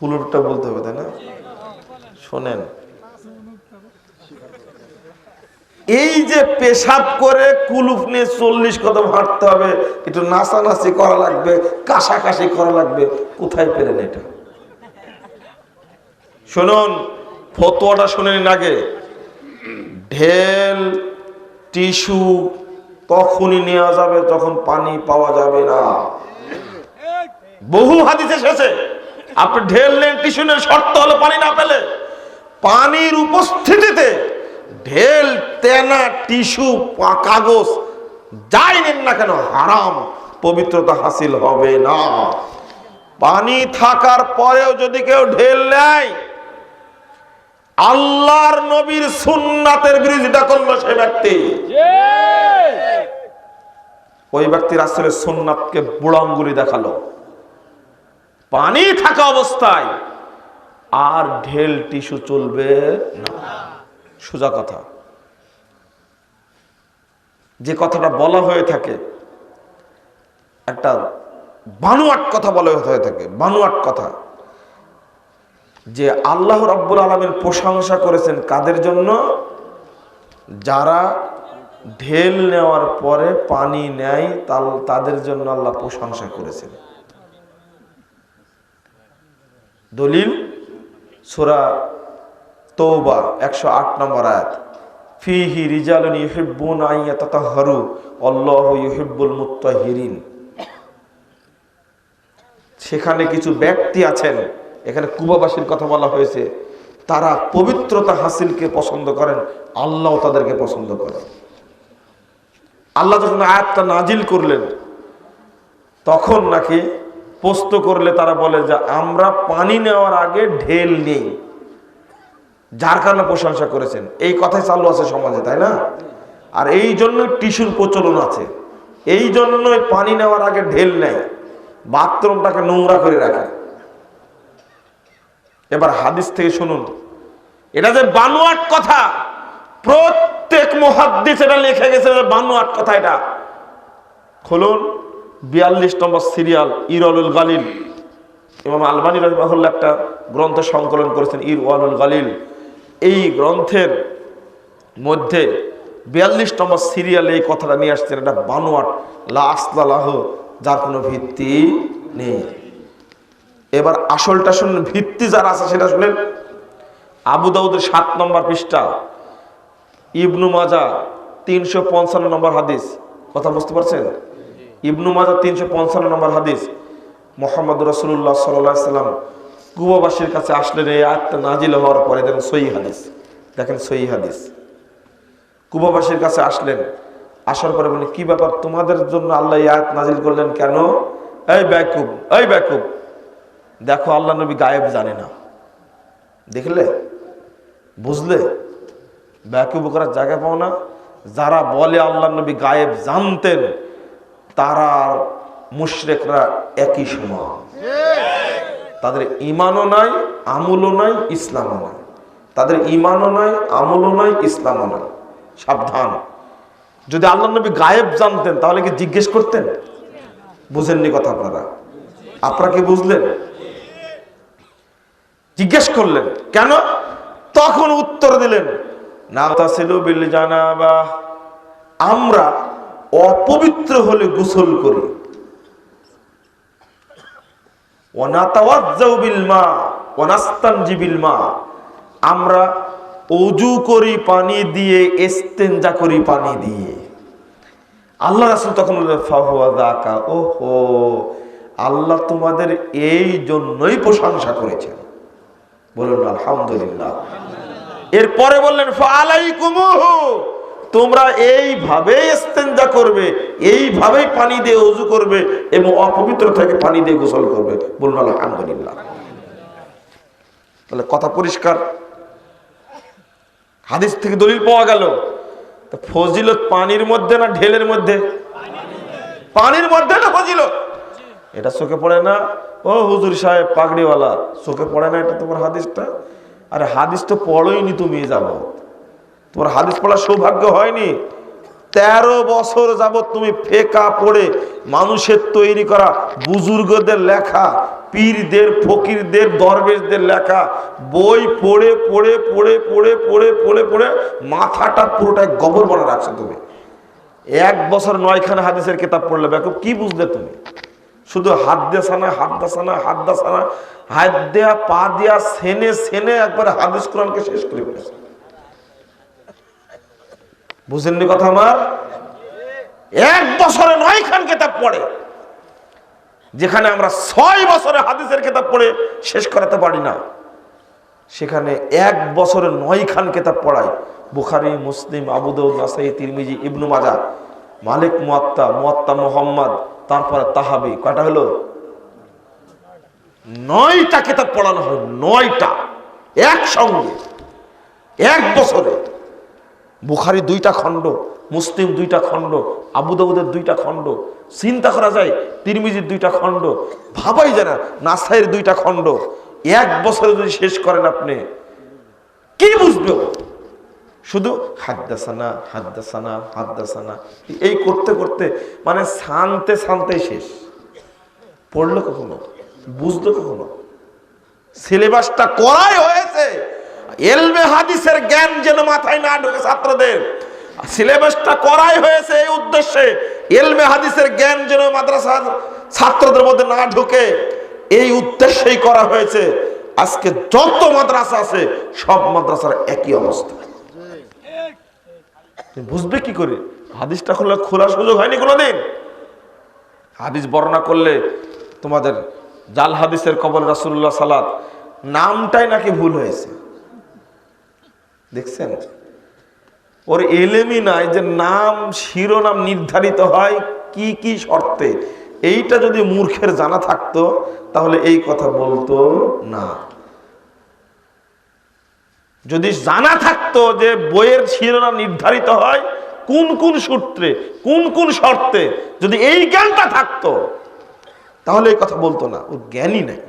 কুলুপটা বলতে হবে, তাই না? শোনেন, এই যে পেশাব করে কুলুপ নিয়ে 40 কদম হাঁটতে হবে, একটু নাচানাচি করা লাগবে, কাশাকাশি করা লাগবে, কোথায় পেলেন এটা? শুনুন, ফতোয়াটা শুনেন আগে। ঢেল, টিস্যু তখনই নেওয়া যাবে যখন পানি পাওয়া যাবে না। বহু হাদিস এসেছে, আপনি ঢেল নেন, টিস্যু নেন, শর্ত হলো পানি না পেলে। পানির উপস্থিতিতে ঢেল, তেনা, টিস্যু, কাগজ যাই নেন না কেন হারাম, পবিত্রতা হাসিল হবে না। পানি থাকার পরেও যদি কেউ ঢেল নেয়, আল্লাহর নবীর সুন্নাতের বিরোধিতা করলো সে ব্যক্তি। ওই ব্যক্তি রাসূলের সুন্নাতকে বুড়ো আঙ্গুলি দেখালো। পানি থাকা অবস্থায় আর ঢেল, টিস্যু চলবে না। সোজা কথা। যে কথাটা বলা হয়ে থাকে, একটা বানোয়াট কথা বলা হয়ে থাকে, বানোয়াট কথা, যে আল্লাহ রাব্বুল আলামিন প্রশংসা করেছেন কাদের জন্য? যারা ঢেল নেওয়ার পরে পানি নেয়, তাদের জন্য আল্লাহ প্রশংসা করেছেন। দলিল সূরা তওবা 108 নম্বর আয়াত, ফিহি রিজালুন ইউহিব্বুনা আন ইয়াতাতাহহারু আল্লাহু ইউহিব্বুল মুত্তাহহিরিন। সেখানে কিছু ব্যক্তি আছেন, এখানে কুবাবাসীর কথা বলা হয়েছে, তারা পবিত্রতা হাসিলকে পছন্দ করেন, আল্লাহ তাদেরকে পছন্দ করেন। আল্লাহ যখন আয়াতটা নাজিল করলেন, তখন নাকি প্রশ্ন করলে তারা বলে যে আমরা পানি নেওয়ার আগে ঢেল নেই, যার কারণে প্রশংসা করেছেন। এই কথাই চালু আছে সমাজে, তাই না? আর এই জন্য টিস্যুর প্রচলন আছে, এই জন্যই পানি নেওয়ার আগে ঢেল নেয়, বাথরুমটাকে নোংরা করে রাখে। এবার হাদিস থেকে শুনুন, এটা যে বানোয়াট কথা, প্রত্যেক মুহাদ্দিস এটা লিখে গেছে যে বানোয়াট কথা। এটা খুলুন 42 নম্বর সিরিয়াল ইরওয়ালুল গালিল। ইমাম আলবানী রাহিমাহুল্লাহ একটা গ্রন্থ সংকলন করেছেন, ইরওয়ালুল গালিল। এই গ্রন্থের মধ্যে 42 নম্বর সিরিয়ালে এই কথাটা নিয়ে আসছেন। এটা বানোয়াট, লা আসলা লাহু, যার কোনো ভিত্তি নেই। এবার আসলটা শুনুন, ভিত্তি যার আছে সেটা শুনেন। আবু দাউদের 7 নম্বর পৃষ্ঠা, ইবনু মাজাহ 355 নম্বর হাদিস। কথা বুঝতে পারছেন? ইবনু মাজাহ 355 নম্বর হাদিস। মুহাম্মদ রাসূলুল্লাহ সাল্লাল্লাহু আলাইহি সাল্লাম কুবাবাসীর কাছে আসলেন এই আয়াতটা নাজিল হওয়ার পরে। দেখেন সহিহ হাদিস, দেখেন সহিহ হাদিস। কুবাবাসীর কাছে আসলেন, আসার পরে বলেন, কি ব্যাপার, তোমাদের জন্য আল্লাহ এই আয়াত নাজিল করলেন কেন? এই বেয়াকুব, এই বেয়াকুব, দেখো আল্লাহ নবী গায়েব জানে না। দেখলে, বুঝলে, বেয়াকুব করার জায়গা পাও না। যারা বলে আল্লাহ নবী গায়েব জানতেন, তারা মুশরিকরা একই সমান। তাদের ঈমানও নাই, আমলও নাই, ইসলামও নাই। তাদের ঈমানও নাই, আমলও নাই, ইসলামও নাই। সাবধান। যদি আল্লাহ নবী গায়েব জানতেন তাহলে কি জিজ্ঞেস করতেন? বুঝেননি কথা আপনারা? আপনারা কি বুঝলেন? জিজ্ঞেস করলেন কেন? তখন উত্তর দিলেন, নাগতাসিলু বিল জানাবা, আমরা অপবিত্র হলে গোসল করি। ওয়া নাতাওয়াজ্জাউ বিল মা ওয়া নাস্তানজি বিল মা, আমরা ওযু করি পানি দিয়ে, ইস্তেনজা করি পানি দিয়ে। আল্লাহ রাসূল তখন বললেন, ফাহুয়া যাকা, ওহো, আল্লাহ তোমাদের এই জন্যই প্রশংসা করেছেন। বলুন আলহামদুলিল্লাহ। এরপরে বললেন, ফাআলাইকুমুহু, তোমরা এইভাবে ইস্তেনজা করবে, এইভাবেই পানি দিয়ে ওযু করবে এবং অপবিত্র থেকে পানি দিয়ে গোসল করবে। বলুন আলহামদুলিল্লাহ। তাহলে কথা পরিষ্কার, হাদিস থেকে দলিল পাওয়া গেল। তো ফজিলত পানির মধ্যে না ঢেলের মধ্যে? পানির মধ্যে না ফজিলত। এটা চোখে পড়ে না? ও হুজুর সাহেব পাগড়িওয়ালা, চোখে পড়ে না এটা তোমার হাদিসটা? আরে হাদিস তো পড়োইনি তুমি, যাবো তোমার হাদিস পড়ার সৌভাগ্য হয়নি। 13 বছর যাবত তুমি ফেকা পড়ে মানুষের তৈরি করা বুজুর্গদের লেখা পীরদের, ফকিরদের, দরবেশদের লেখা বই পড়ে পড়ে পড়ে পড়ে পড়ে পড়ে পড়ে মাথাটা পুরোটাই গোবর বনে রাখছো তুমি। 1 বছর 9খানা হাদিসের কিতাব পড়লে বেকুব, কি বুঝলে তুমি? শুধু হাত দেসানা হাত দাসানা হাত দাসানা, হাত দেয়া পা দেয়া সেনে সেনে একবার হাদিস কোরআনকে শেষ করে ফেলেছে। বুঝেননি কথা আমার? 1 বছরে 9 খান কিতাব পড়ে, যেখানে আমরা 6 বছরে হাদিসের কিতাব পড়ে শেষ করাতে পারি না, সেখানে 1 বছরে 9 খান কিতাব পড়ায়। বুখারী, মুসলিম, আবু দাউদ, নাসাই, তিরমিজি, ইবনু মাজাহ, মালিক মুয়াত্তা, মুয়াত্তা মুহাম্মদ, তারপরে তাহাবি, কয়টা হলো? 9টা কিতাব পড়ানো হয়, 9টা একসঙ্গে 1 বছরে। বুখারী 2টা খণ্ড, মুসলিম 2টা খণ্ড, আবু দাউদের 2টা খণ্ড, চিন্তা করা যায় তিরমিজির 2টা খণ্ড, ভাবাই যায় না নাসাইয়ের 2টা খণ্ড। 1 বছরে যদি শেষ করেন আপনি, কি বুঝবে? শুধু হাদ্দাসানা হাদ্দাসানা হাদ্দাসানা এই করতে করতে মানে শান্তে শান্তে শেষ। পড়লো কখনো? বুঝলো কখনো? সিলেবাসটা করাই হয়েছে ইলমে হাদিসের জ্ঞান যেন মাথায় না ঢোকে ছাত্রদের। সিলেবাসটা করাই হয়েছে এই উদ্দেশ্যে, ইলমে হাদিসের জ্ঞান যেন মাদ্রাসার ছাত্রদের মধ্যে না ঢোকে, এই উদ্দেশ্যেই করা হয়েছে। আজকে যত মাদ্রাসা আছে সব মাদ্রাসার একই অবস্থা। বুঝবে কি করে? হাদিসটা খোলার সুযোগ হয়নি কোনোদিন। হাদিস বর্ণনা করলে তোমাদের জাল হাদিসের কবলে রাসূলুল্লাহ সালাত নামটাই নাকি ভুল হয়েছে। দেখছেন, ওর এলেমই নাই যে নাম শিরোনাম নির্ধারিত হয় কি কি শর্তে। এইটা যদি মূর্খের জানা থাকতো তাহলে এই কথা বলতো না। যদি জানা থাকতো যে বইয়ের শিরোনাম নির্ধারিত হয় কোন কোন সূত্রে কোন কোন শর্তে, যদি এই জ্ঞানটা থাকতো তাহলে এই কথা বলতো না। ওর জ্ঞানই নাই।